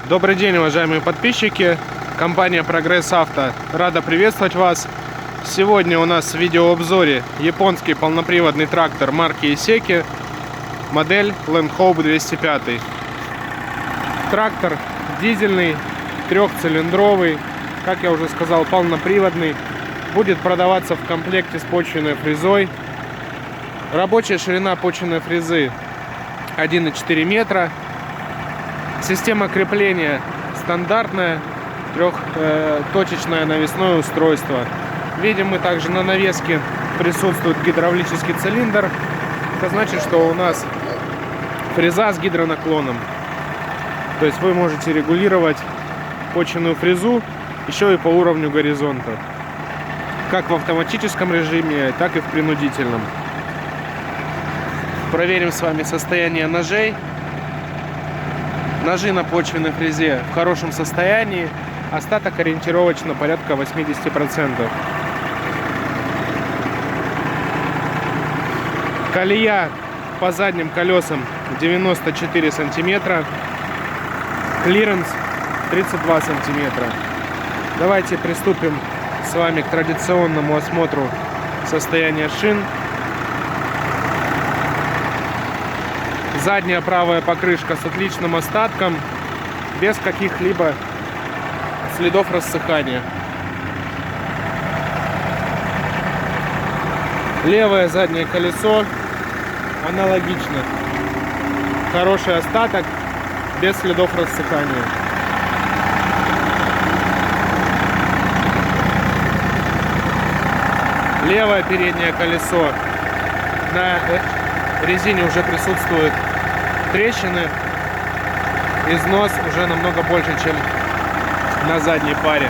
Добрый день, уважаемые подписчики. Компания Прогресс Авто рада приветствовать вас. Сегодня у нас в видеообзоре японский полноприводный трактор марки Исеки, модель Land Hope 205. Трактор дизельный, трехцилиндровый, как я уже сказал, полноприводный. Будет продаваться в комплекте с почвенной фрезой. Рабочая ширина почвенной фрезы 1,4 метра. Система крепления стандартная, трехточечное навесное устройство. Видим мы также на навеске присутствует гидравлический цилиндр. Это значит, что у нас фреза с гидронаклоном. То есть вы можете регулировать почвенную фрезу еще и по уровню горизонта. Как в автоматическом режиме, так и в принудительном. Проверим с вами состояние ножей. Ножи на почвенной фрезе в хорошем состоянии. Остаток ориентировочно порядка 80%. Колея по задним колесам 94 сантиметра. Клиренс 32 сантиметра. Давайте приступим с вами к традиционному осмотру состояния шин. Задняя правая покрышка с отличным остатком, без каких-либо следов рассыхания. Левое заднее колесо аналогично. Хороший остаток, без следов рассыхания. Левое переднее колесо. На резине уже присутствуют трещины. Износ уже намного больше, чем на задней паре.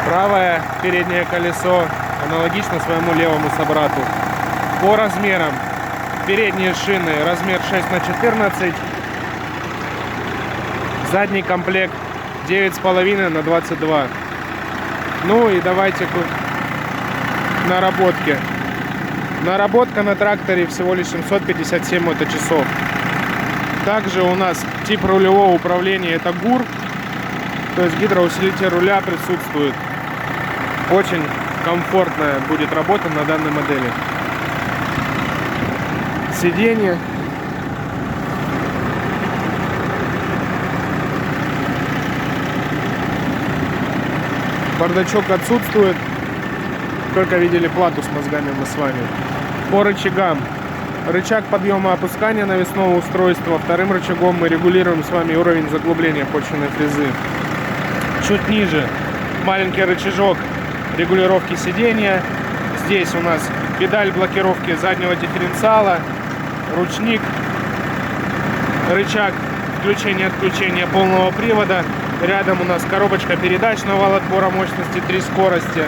Правое переднее колесо аналогично своему левому собрату. По размерам передние шины размер 6х14, задний комплект 9,5 на 22. Ну и давайте наработки. Наработка на тракторе всего лишь 757 моточасов. Также у нас тип рулевого управления это ГУР, то есть гидроусилитель руля присутствует. Очень комфортная будет работа на данной модели. Сиденье. Бардачок отсутствует. Только видели плату с мозгами мы с вами. По рычагам. Рычаг подъема и опускания навесного устройства. Вторым рычагом мы регулируем с вами уровень заглубления почвенной фрезы. Чуть ниже маленький рычажок регулировки сидения. Здесь у нас педаль блокировки заднего дифференциала, ручник, рычаг включения-отключения полного привода. Рядом у нас коробочка передач на вал отбора мощности 3 скорости.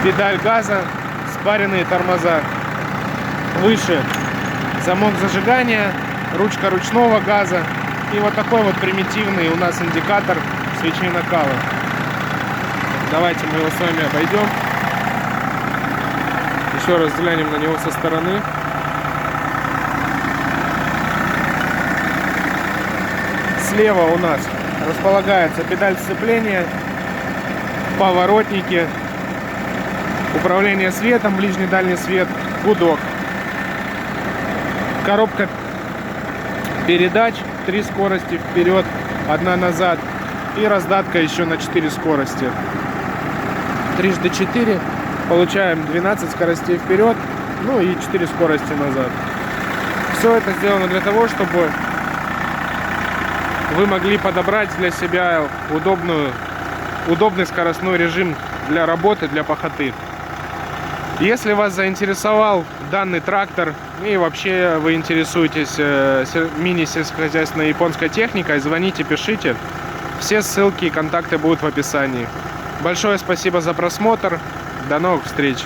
Педаль газа, спаренные тормоза. Выше замок зажигания, ручка ручного газа. И вот такой вот примитивный у нас индикатор свечей накала. Давайте мы его с вами обойдем. Еще раз взглянем на него со стороны. Слева у нас располагается педаль сцепления, поворотники, управление светом, ближний дальний свет, гудок. Коробка передач, 3 скорости вперед, 1 назад. И раздатка еще на 4 скорости. 3×4 получаем 12 скоростей вперед, ну и 4 скорости назад. Все это сделано для того, чтобы вы могли подобрать для себя удобный скоростной режим для работы, для пахоты. Если вас заинтересовал данный трактор и вообще вы интересуетесь мини-сельскохозяйственной японской техникой, звоните, пишите. Все ссылки и контакты будут в описании. Большое спасибо за просмотр. До новых встреч!